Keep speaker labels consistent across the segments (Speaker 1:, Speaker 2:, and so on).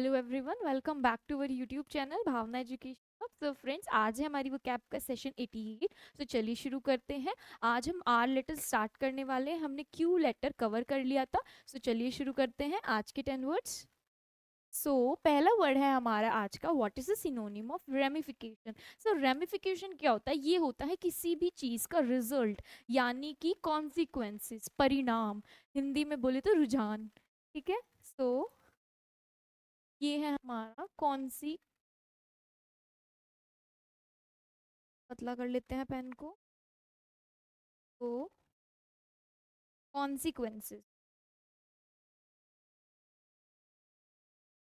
Speaker 1: Hello everyone, welcome back to our YouTube channel Bhavna education. So friends, आज है हमारी वो कैब का सेशन 88। तो चलिए शुरू करते हैं। आज हम आर लेटर स्टार्ट करने वाले हैं। हमने क्यू लेटर कवर कर लिया था। सो चलिए शुरू करते हैं आज के 10 वर्ड्स। सो पहला वर्ड है हमारा आज का, what is the synonym of ramification. So ramification क्या होता है? ये होता है किसी भी चीज का रिजल्ट, यानी कि कॉन्सिक्वेंसेस, परिणाम। हिंदी में बोले तो रुझान। ठीक है। सो ये है हमारा कौन सी, पतला कर लेते हैं पेन को। तो कॉन्सिक्वेंसेस,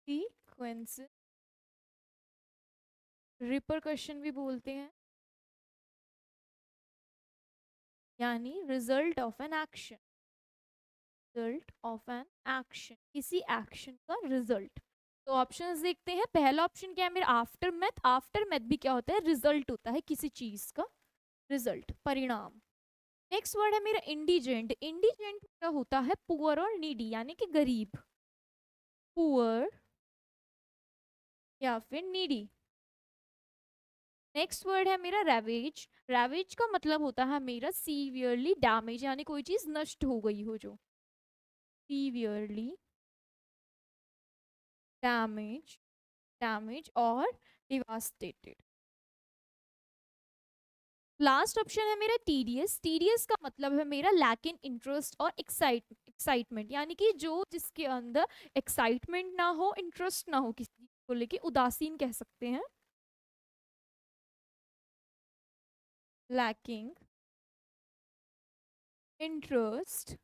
Speaker 1: सीक्वेंसेस, रिपरकशन भी बोलते हैं, यानी result of an action. Result of an action, किसी एक्शन का रिजल्ट। तो ऑप्शंस देखते हैं। पहला ऑप्शन क्या है मेरा? After math. आफ्टर मैथ भी क्या होता है? रिजल्ट होता है किसी चीज का, रिजल्ट, परिणाम। नेक्स्ट वर्ड है मेरा इंडिजेंट। इंडिजेंट क्या होता है? पुअर और नीडी, यानी कि गरीब। पुअर या फिर नीडी। नेक्स्ट वर्ड है मेरा रैवेज। रैवेज का मतलब होता है मेरा सीवियरली डैमेज, यानी कोई चीज नष्ट हो गई हो जो। सीवियरली डैमेज, डैमेज और डिवास्टेटेड। लास्ट ऑप्शन है मेरा टीडियस। टीडियस का मतलब है मेरा लैक इन इंटरेस्ट और एक्साइटमेंट, यानी कि जो जिसके अंदर एक्साइटमेंट ना हो, इंटरेस्ट ना हो, किसी चीज को लेके उदासीन कह सकते हैं। लैकिंग इंटरेस्ट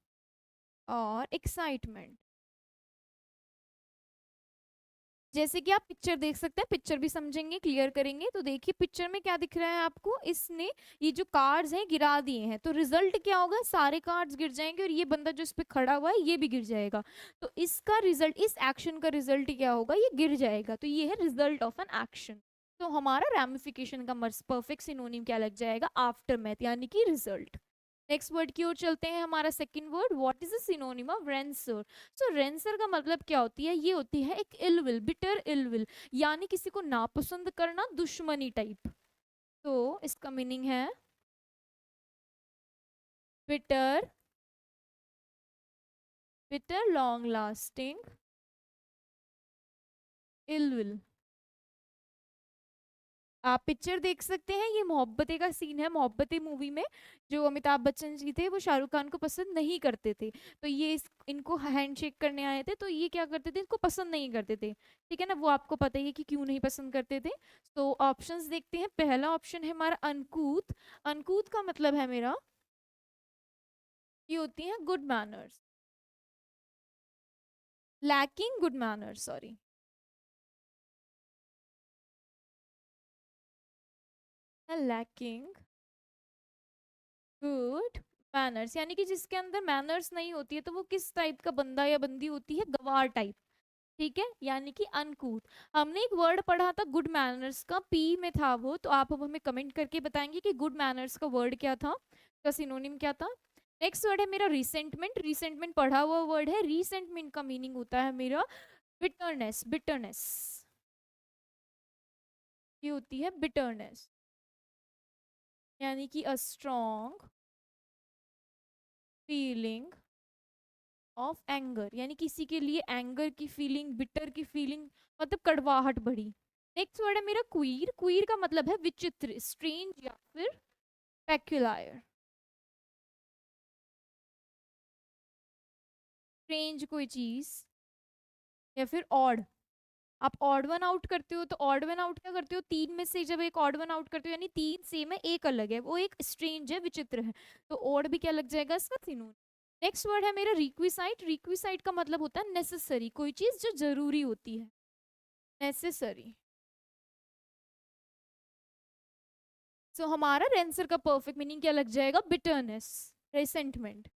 Speaker 1: और एक्साइटमेंट। जैसे कि आप पिक्चर देख सकते हैं, पिक्चर भी समझेंगे, क्लियर करेंगे। तो देखिए पिक्चर में क्या दिख रहा है आपको? इसने ये जो कार्ड्स हैं गिरा दिए हैं, तो रिजल्ट क्या होगा? सारे कार्ड्स गिर जाएंगे और ये बंदा जो इस पे खड़ा हुआ है ये भी गिर जाएगा। तो इसका रिजल्ट, इस एक्शन का रिजल्ट क्या होगा? ये गिर जाएगा। तो ये है रिजल्ट ऑफ एन एक्शन। तो हमारा रैमिफिकेशन का परफेक्ट सिनोनिम क्या लग जाएगा? आफ्टर मैथ, यानी कि रिजल्ट। नेक्स्ट वर्ड की ओर चलते हैं। हमारा second word, what is the synonym of rancour. So rancour का मतलब क्या होती है? ये होती है एक इलविल, बिटर इलविल, यानी किसी को नापसंद करना, दुश्मनी टाइप। तो इसका मीनिंग है bitter, bitter long lasting ill will. आप पिक्चर देख सकते हैं, ये मोहब्बतें का सीन है। मोहब्बतें मूवी में जो अमिताभ बच्चन जी थे वो शाहरुख खान को पसंद नहीं करते थे। तो ये इनको हैंडशेक करने आए थे, तो ये क्या करते थे? इनको पसंद नहीं करते थे। ठीक है ना? वो आपको पता ही है कि क्यों नहीं पसंद करते थे। तो ऑप्शंस देखते हैं। पहला ऑप्शन है हमारा अनकूथ। अनकूथ का मतलब है मेरा, ये होती है good manners, lacking good manners, sorry, lacking good manners, यानी कि जिसके अंदर मैनर्स नहीं होती है, तो वो किस टाइप का बंदा या बंदी होती है? गवार टाइप। ठीक है, यानी कि अनकूथ। हमने एक वर्ड पढ़ा था गुड मैनर्स का, पी में था वो। तो आप अब हमें कमेंट करके बताएंगे कि गुड मैनर्स का वर्ड क्या था, का सिनोनिम क्या था। नेक्स्ट वर्ड है मेरा रिसेंटमेंट। रिसेंटमेंट पढ़ा हुआ वर्ड है। रिसेंटमेंट का मीनिंग होता है मेरा बिटरनेस, बिटरनेस। ये होती है बिटरनेस, यानी कि a strong feeling of anger, यानी किसी के लिए एंगर की फीलिंग, बिटर की फीलिंग, मतलब कड़वाहट भरी। नेक्स्ट वर्ड है मेरा क्वीर। क्वीर का मतलब है विचित्र, स्ट्रेंज या फिर पेक्युलर। स्ट्रेंज कोई चीज या फिर ऑड। आप ऑड वन आउट करते हो, तो ऑड वन आउट क्या करते हो? तीन में से जब एक ऑड वन आउट करते हो, यानी तीन सेम है एक अलग है, वो एक स्ट्रेंज है, विचित्र है। तो ऑड भी क्या लग जाएगा इसका? सिनोनिम। नेक्स्ट वर्ड है मेरा रिक्विसाइट। रिक्विसाइट का मतलब होता है नेसेसरी, कोई चीज जो जरूरी होती है, नेसेसरी। सो हमारा रेंसर का परफेक्ट मीनिंग क्या लग जाएगा? Bitterness, resentment.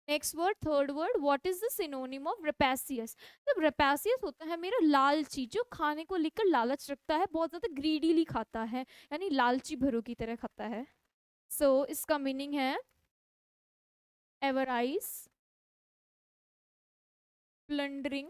Speaker 1: Next word, third word, what is the synonym of rapacious. तो रेपेसियस होता है मेरा लालची, जो खाने को लेकर लालच रखता है, बहुत ज्यादा ग्रीडीली खाता है, यानी लालची भरों की तरह खाता है। सो इसका मीनिंग है एवराइज, प्लंडरिंग,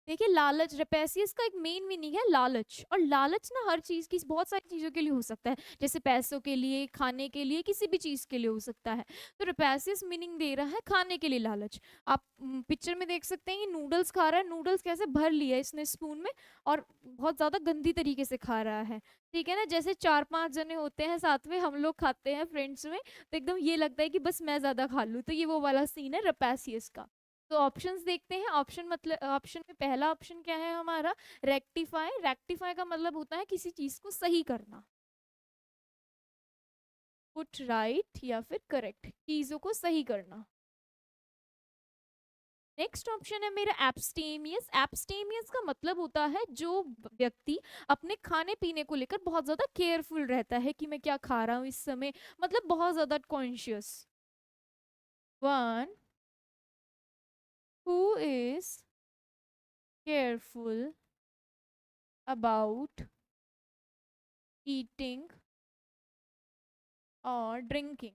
Speaker 1: देखिए लालच, रेपेसियस का एक मेन मीनिंग है लालच, और लालच ना हर चीज की, बहुत सारी चीजों के लिए हो सकता है, जैसे पैसों के लिए, खाने के लिए, किसी भी चीज के लिए हो सकता है। तो रेपेसियस मीनिंग दे रहा है खाने के लिए लालच। आप पिक्चर में देख सकते हैं, ये नूडल्स खा रहा है, नूडल्स कैसे भर लिया है इसने स्पून में, और बहुत ज्यादा गंदी तरीके से खा रहा है। ठीक है ना, जैसे 4-5 जने होते हैं साथ में, हम लोग खाते हैं फ्रेंड्स में, तो एकदम ये लगता है कि बस मैं ज्यादा खा लूं, तो ये वो वाला सीन है रेपेसियस का। तो ऑप्शंस देखते हैं। ऑप्शन मतलब, ऑप्शन में पहला ऑप्शन क्या है हमारा, रेक्टिफाई। रेक्टिफाई का मतलब होता है किसी चीज को सही करना, पुट राइट या फिर करेक्ट, चीजों को सही करना। नेक्स्ट ऑप्शन है मेरा एब्स्टेमियस। एब्स्टेमियस का मतलब होता है जो व्यक्ति अपने खाने पीने को लेकर बहुत ज्यादा केयरफुल रहता है कि मैं क्या खा रहा हूँ इस समय, मतलब बहुत ज्यादा conscious. One who is careful about eating और ड्रिंकिंग।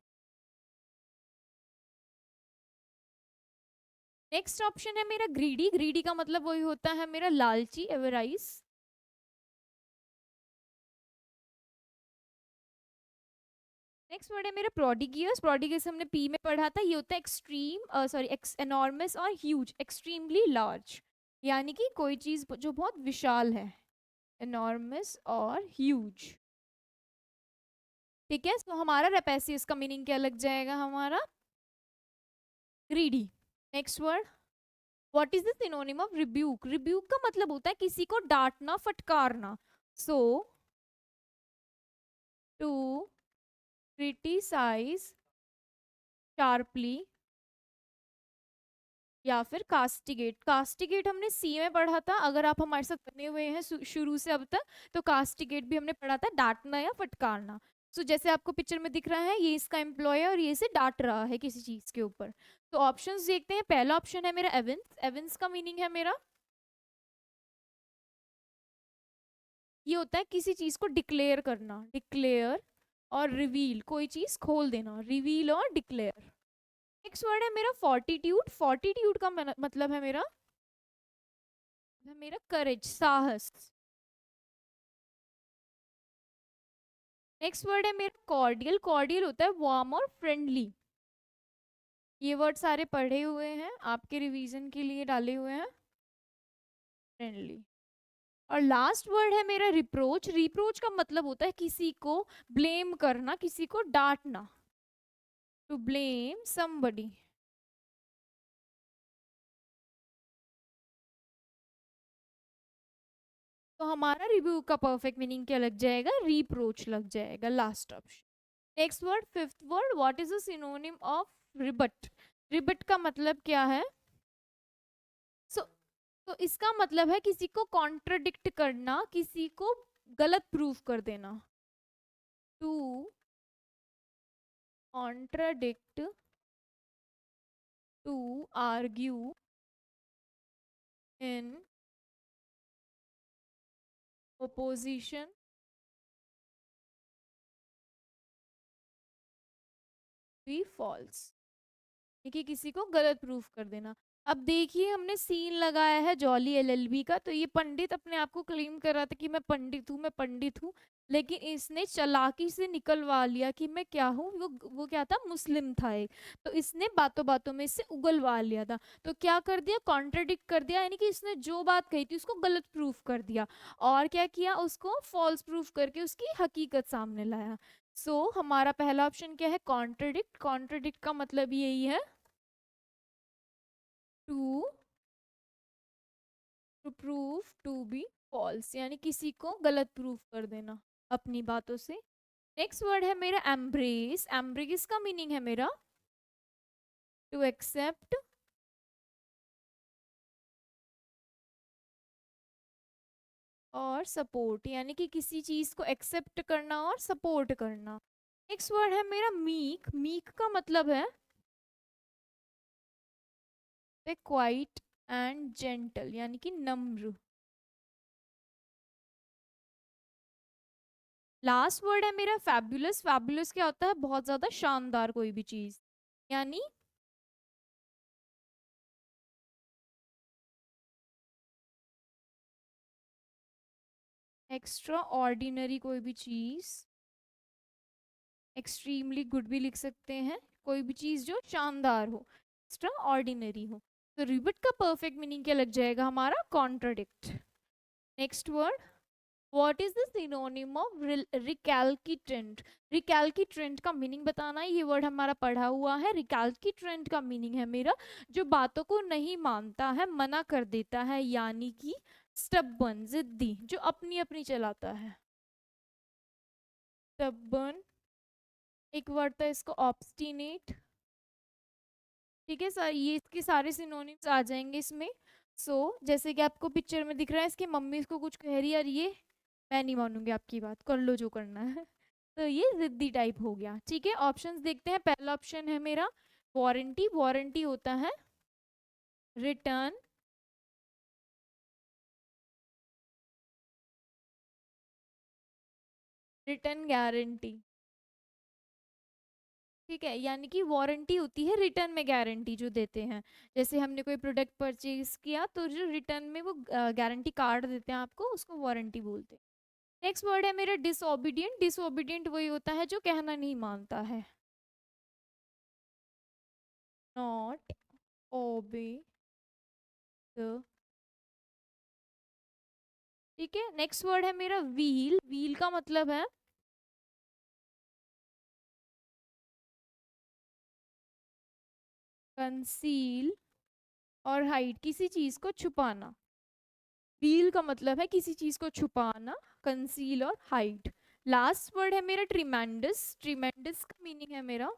Speaker 1: नेक्स्ट ऑप्शन है मेरा ग्रीडी। ग्रीडी का मतलब वही होता है मेरा लालची, एवराइज। नेक्स्ट वर्ड है मेरा प्रोडिगियस। प्रोडिगियस हमने पी में पढ़ा था, ये होता है एक्सट्रीम, सॉरी एनॉर्मस और ह्यूज, एक्सट्रीमली लार्ज, यानी कि कोई चीज जो बहुत विशाल है, एनॉर्मस और ह्यूज। ठीक है, तो हमारा रेपेसियस का मीनिंग क्या लग जाएगा हमारा, greedy. Next word, what is the synonym of rebuke. Rebuke का मतलब होता है किसी को डांटना, फटकारना। सो टू क्रिटिसाइज शार्पली या फिर कास्टिगेट। कास्टिगेट हमने सी में पढ़ा था, अगर आप हमारे साथ बने हुए हैं शुरू से अब तक, तो कास्टिगेट भी हमने पढ़ा था, डांटना या फटकारना। सो जैसे आपको पिक्चर में दिख रहा है, ये इसका एम्प्लॉय है और ये इसे डांट रहा है किसी चीज के ऊपर। तो ऑप्शंस देखते हैं। पहला ऑप्शन है मेरा एविंस। एविंस का मीनिंग है मेरा, ये होता है किसी चीज को डिक्लेयर करना, डिक्लेयर और रिवील, कोई चीज खोल देना, रिवील और डिक्लेयर। नेक्स्ट वर्ड है मेरा फोर्टिट्यूड। फोर्टिट्यूड का मतलब है मेरा करेज, साहस। नेक्स्ट वर्ड है मेरा कॉर्डियल। कॉर्डियल होता है वार्म और फ्रेंडली। ये वर्ड सारे पढ़े हुए हैं, आपके रिवीजन के लिए डाले हुए हैं, फ्रेंडली। और लास्ट वर्ड है मेरा रिप्रोच। रिप्रोच का मतलब होता है किसी को ब्लेम करना, किसी को डांटना, टू ब्लेम समबडी। तो हमारा रिव्यू का परफेक्ट मीनिंग क्या लग जाएगा, रिप्रोच लग जाएगा, last option. Next word, fifth word, what is the synonym of रिबट। रिबट का मतलब क्या है, सो तो इसका मतलब है किसी को कॉन्ट्रडिक्ट करना, किसी को गलत प्रूफ कर देना, to contradict, to argue in opposition, be false. देखिए किसी को गलत प्रूफ कर देना। अब देखिए हमने सीन लगाया है जॉली एलएलबी का, तो ये पंडित अपने आप को क्लेम कर रहा था कि मैं पंडित हूँ, मैं पंडित हूँ, लेकिन इसने चालाकी से निकलवा लिया कि मैं क्या हूँ, वो क्या था, मुस्लिम था एक। तो इसने बातों बातों में इससे उगलवा लिया था। तो क्या कर दिया, कॉन्ट्रडिक्ट कर दिया, यानी कि इसने जो बात कही थी उसको गलत प्रूफ कर दिया, और क्या किया, उसको फॉल्स प्रूफ करके उसकी हकीकत सामने लाया। हमारा पहला ऑप्शन क्या है, कॉन्ट्रडिक्ट। कॉन्ट्रडिक्ट का मतलब यही है, to to prove to be false, यानी किसी को गलत प्रूफ कर देना अपनी बातों से। नेक्स्ट वर्ड है मेरा एम्ब्रेस। एम्ब्रेस का मीनिंग है मेरा टू एक्सेप्ट और सपोर्ट, यानी कि किसी चीज को एक्सेप्ट करना और सपोर्ट करना। नेक्स्ट वर्ड है मेरा मीक। मीक का मतलब है क्वाइट एंड जेंटल, यानी कि नम्र। लास्ट वर्ड है मेरा फैबुलस। फैबुलस क्या होता है, बहुत ज्यादा शानदार कोई भी चीज, यानी एक्स्ट्रा ऑर्डिनरी कोई भी चीज, एक्सट्रीमली गुड भी लिख सकते हैं, कोई भी चीज जो शानदार हो, एक्स्ट्रा ऑर्डिनरी हो। तो रिबट का परफेक्ट मीनिंग क्या लग जाएगा हमारा? Contradict. Next word, what is the synonym of recalcitrant? Recalcitrant का मीनिंग बताना है, ये वर्ड हमारा पढ़ा हुआ है। रिकैल्किट्रेंट का मीनिंग है मेरा जो बातों को नहीं मानता है, मना कर देता है, यानी कि स्टबर्न, जिद्दी, जो अपनी अपनी चलाता है। स्टबर्न। एक वर्ड था इसको ऑब्स्टिनेट। ठीक है सर, ये इसके सारे सिनोनिम्स आ जाएंगे इसमें। जैसे कि आपको पिक्चर में दिख रहा है, इसकी मम्मी इसको कुछ कह रही है और ये, मैं नहीं मानूंगी आपकी बात, कर लो जो करना है। तो ये जिद्दी टाइप हो गया। ठीक है, ऑप्शंस देखते हैं। पहला ऑप्शन है मेरा वारंटी। वारंटी होता है रिटर्न, रिटर्न गारंटी। ठीक है, यानी कि वारंटी होती है रिटर्न में गारंटी जो देते हैं। जैसे हमने कोई प्रोडक्ट परचेज किया तो जो रिटर्न में वो गारंटी कार्ड देते हैं आपको, उसको वारंटी बोलते हैं। नेक्स्ट वर्ड है मेरा डिसओबीडियंट। डिसओबीडियंट वही होता है जो कहना नहीं मानता है। Not obey the. ठीक है, नेक्स्ट वर्ड है मेरा व्हील। व्हील का मतलब है कंसील और हाइड, किसी चीज को छुपाना। व्हील का मतलब है किसी चीज को छुपाना, कंसील और हाइड। लास्ट वर्ड है मेरा ट्रिमेंडस। ट्रिमेंडस का मीनिंग है मेरा,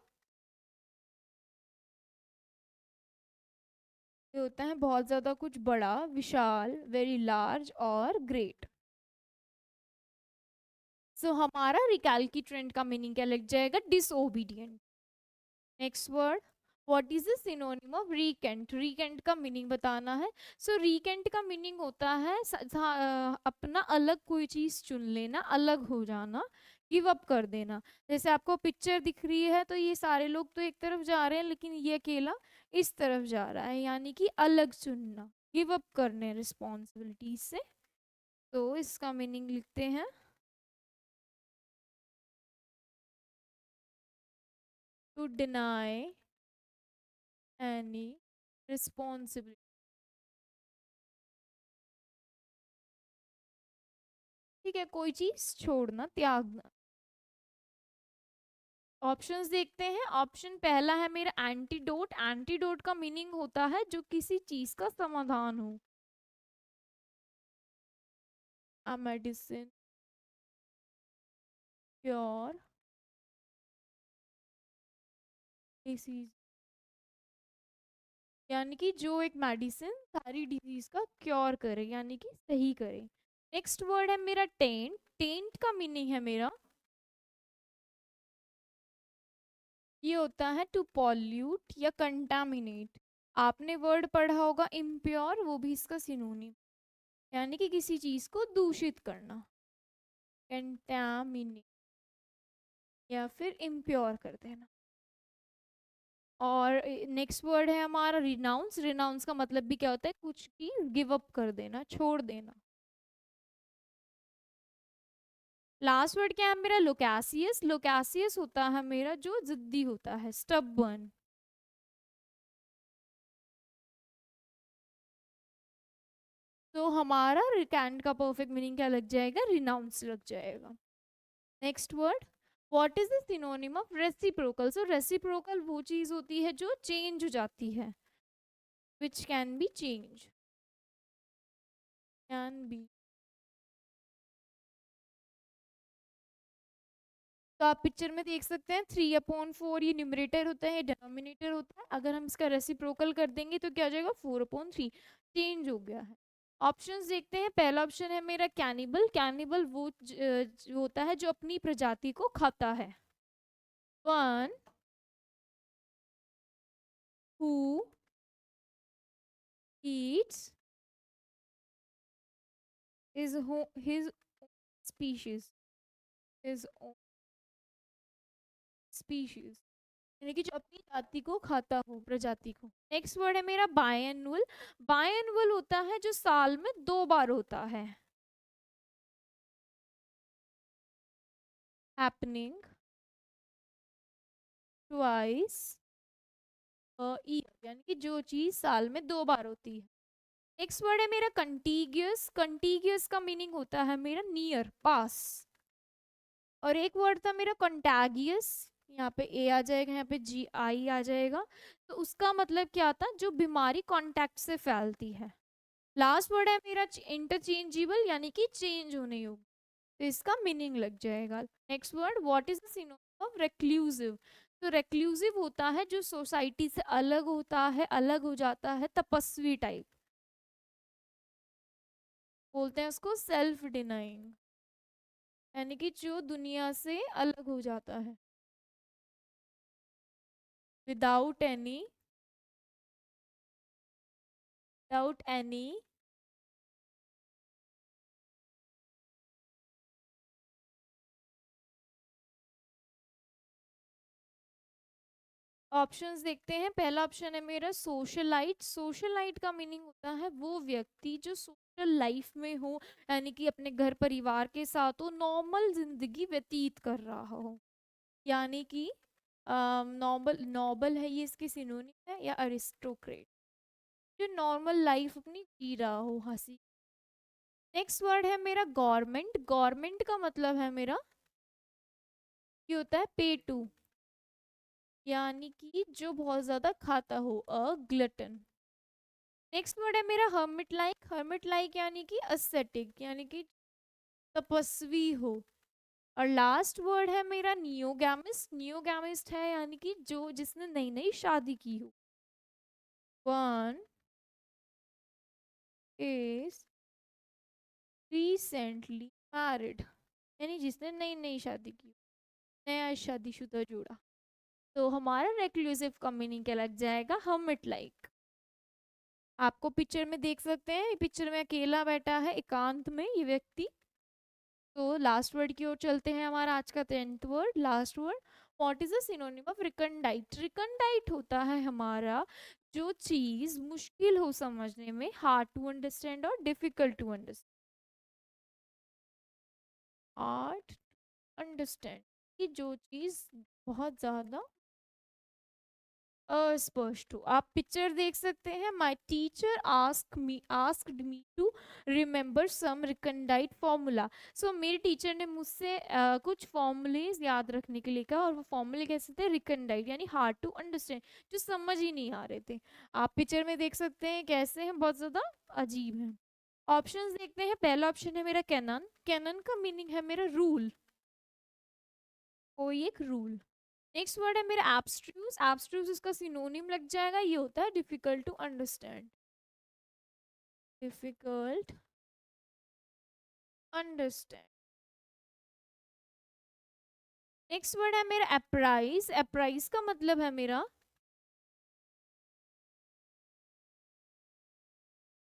Speaker 1: ये होता है बहुत ज्यादा कुछ बड़ा, विशाल, वेरी लार्ज और ग्रेट। हमारा रिकैल्किट्रेंट का मीनिंग क्या लग जाएगा? Disobedient. Next word, what is the synonym of recant? Recant का मीनिंग बताना है। रीकेंट का मीनिंग होता है अपना अलग कोई चीज चुन लेना, अलग हो जाना, गिव अप कर देना। जैसे आपको पिक्चर दिख रही है तो ये सारे लोग तो एक तरफ जा रहे हैं लेकिन ये अकेला इस तरफ जा रहा है, यानी कि अलग चुनना, गिव अप करने रिस्पॉन्सिबिलिटीज से। तो इसका मीनिंग लिखते हैं टू डिनाई एनी रिस्पॉन्सिबिलिटी। ठीक है, कोई चीज छोड़ना, त्यागना। ऑप्शंस देखते हैं। ऑप्शन पहला है मेरा एंटीडोट। एंटीडोट का मीनिंग होता है जो किसी चीज का समाधान हो। अ मेडिसिन, क्योर डिसीज, यानी कि जो एक मेडिसिन सारी डिजीज का क्योर करे, यानी कि सही करे। नेक्स्ट वर्ड है मेरा टेंट। टेंट का मीनिंग है मेरा, ये होता है टू पॉल्यूट या कंटामिनेट। आपने वर्ड पढ़ा होगा इम्प्योर, वो भी इसका सिनोनिम, यानी कि किसी चीज को दूषित करना, कंटामिनेट या फिर इम्प्योर कर देना। और नेक्स्ट वर्ड है हमारा रिनाउंस। रिनाउंस का मतलब भी क्या होता है? कुछ की गिव अप कर देना, छोड़ देना। लास्ट वर्ड क्या है मेरा? लोकेसियस। लोकेसियस होता है मेरा जो जिद्दी होता है, स्टबर्न। तो हमारा रिकैंट का परफेक्ट मीनिंग क्या लग जाएगा? रिनाउंस लग जाएगा। Next word, what is the synonym of reciprocal? Reciprocal वो चीज होती है जो चेंज हो जाती है, which can be change, can be. तो आप पिक्चर में देख सकते हैं 3/4 ये न्यूमरेटर होता है, डिनोमिनेटर होता है। अगर हम इसका रेसिप्रोकल कर देंगे तो क्या हो जाएगा? 4/3, चेंज हो गया है। ऑप्शंस देखते हैं। पहला ऑप्शन है मेरा कैनिबल। कैनिबल वो होता है जो अपनी प्रजाति को खाता है। One who Yeats is his species, his species, यानी कि जो अपनी जाति को खाता हो, प्रजाति को। नेक्स्ट वर्ड है मेरा बायएनुअल। बायएनुअल होता है जो साल में 2 बार होता है। हैपनिंग ट्वाइस ईयर, यानी कि जो चीज साल में 2 बार होती है। नेक्स्ट वर्ड है मेरा कंटीगियस। कंटीगियस का मीनिंग होता है मेरा नियर, पास। और एक वर्ड था मेरा कंटैगियस, यहाँ पे ए आ जाएगा, यहाँ पे जी आई आ जाएगा। तो उसका मतलब क्या था, जो बीमारी कांटेक्ट से फैलती है। लास्ट वर्ड है मेरा इंटरचेंजेबल, यानी कि चेंज होने योग्य। तो इसका मीनिंग लग जाएगा। Next word, what is the synonym of reclusive. तो रेक्लूसिव होता है जो सोसाइटी से अलग होता है, अलग हो जाता है, तपस्वी टाइप, बोलते हैं उसको सेल्फ डिनाइंग, यानी कि जो दुनिया से अलग हो जाता है। Without any, without any options देखते हैं। पहला ऑप्शन है मेरा सोशलाइट। सोशलाइट का मीनिंग होता है वो व्यक्ति जो सोशल लाइफ में हो, यानी कि अपने घर परिवार के साथ हो, नॉर्मल जिंदगी व्यतीत कर रहा हो, यानी कि नॉबल, नॉबल है ये इसके सिनोनिम है, या अरिस्टोक्रेट, जो नॉर्मल लाइफ अपनी जी रहा हो, हंसी। नेक्स्ट वर्ड है मेरा गवर्नमेंट। गवर्नमेंट का मतलब है मेरा, ये होता है पे टू, यानी कि जो बहुत ज्यादा खाता हो, अ ग्लटन। नेक्स्ट वर्ड है मेरा हर्मिट लाइक। हर्मिट लाइक यानी कि ascetic, यानी कि तपस्वी हो। और लास्ट वर्ड है मेरा नियोगैमिस्ट। नियोगैमिस्ट है यानी कि जो जिसने नई नई शादी की हो। वन इज रिसेंटली मैरिड, यानी जिसने नई नई शादी की, नया शादीशुदा जोड़ा। तो हमारा रेक्लूसिव का मीनिंग क्या लग जाएगा, हर्मिट लाइक। आपको पिक्चर में देख सकते हैं, पिक्चर में अकेला बैठा है एकांत में ये व्यक्ति। तो लास्ट वर्ड की ओर चलते हैं, हमारा आज का 10th word, last word. What is the synonym of recondite. Recondite होता है हमारा जो चीज मुश्किल हो समझने में, हार्ड टू अंडरस्टैंड और difficult to understand. Hard understand, कि जो चीज बहुत ज्यादा अस्पष्ट हो। आप पिक्चर देख सकते हैं, my teacher asked me to remember some recondite formula. So मेरे टीचर ने मुझसे कुछ फॉर्मूलेज याद रखने के लिए कहा, और वो फॉर्मूले कैसे थे, रिकंडाइट, यानी हार्ड टू अंडरस्टैंड, जो समझ ही नहीं आ रहे थे। आप पिक्चर में देख सकते हैं कैसे हैं, बहुत ज्यादा अजीब है। ऑप्शंस देखते हैं। पहला ऑप्शन है मेरा कैनन। कैनन का मीनिंग है मेरा रूल, कोई एक रूल। नेक्स्ट वर्ड है मेरा एब्स्ट्रूज। एब्स्ट्रूज इसका सिनोनिम लग जाएगा, ये होता है difficult to understand, difficult understand. Next word है मेरा अप्राइज। अप्राइज का मतलब है मेरा,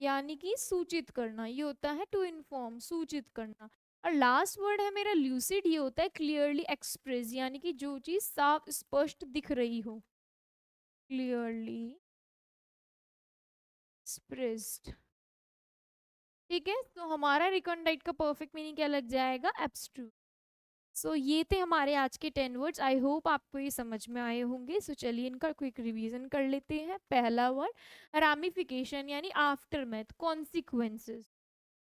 Speaker 1: यानी कि सूचित करना, ये होता है टू इन्फॉर्म, सूचित करना। और लास्ट वर्ड है मेरा ल्यूसिड, ये होता है क्लियरली एक्सप्रेस, यानी कि जो चीज साफ स्पष्ट दिख रही हो, क्लियरली एक्सप्रेस्ड। ठीक है, तो हमारा रिकॉन्डाइट का परफेक्ट मीनिंग क्या लग जाएगा, एब्स्ट्रूट। सो ये थे हमारे आज के 10 वर्ड्स। आई होप आपको ये समझ में आए होंगे। सो चलिए इनका क्विक रिवीजन कर लेते हैं। पहला वर्ड रामिफिकेशन, यानी आफ्टर मैथ, कॉन्सिक्वेंसेस,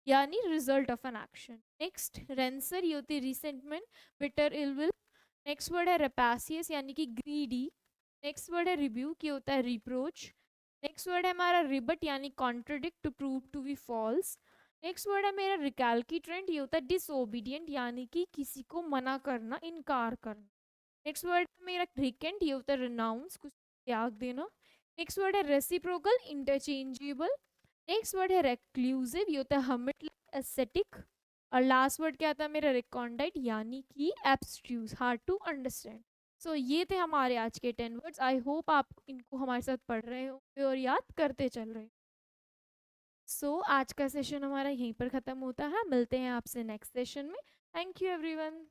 Speaker 1: यानी result of an action. Next rancour, ये होती है रिसेंटमेंट, बिटर इलविल। नेक्स्ट वर्ड है रेपासियस, यानी कि ग्रीडी। नेक्स्ट वर्ड है रिब्यूक, ये होता है रिप्रोच। नेक्स्ट वर्ड है हमारा रिबट, यानी contradict, to prove to be false. Next word है मेरा रिकैल्किट्रेंट, ये होता है डिसओबीडियंट, यानी कि किसी को मना करना, इनकार करना। नेक्स्ट वर्ड है मेरा रिकेंट, ये होता है रिनाउंस, कुछ त्याग देना। नेक्स्ट वर्ड है रेसिप्रोकल, इंटरचेंजेबल। नेक्स्ट वर्ड है रेक्लूसिव, ये होता है हर्मिट एस्थेटिक। और लास्ट वर्ड क्या था मेरा, रिकॉन्डाइट, यानी कि एब्स्ट्रूज, हार्ड टू अंडरस्टैंड। सो ये थे हमारे आज के 10 वर्ड्स। आई होप आप इनको हमारे साथ पढ़ रहे होंगे और याद करते चल रहे हैं। सो आज का सेशन हमारा यहीं पर ख़त्म होता है। मिलते हैं आपसे नेक्स्ट सेशन में। Thank you everyone.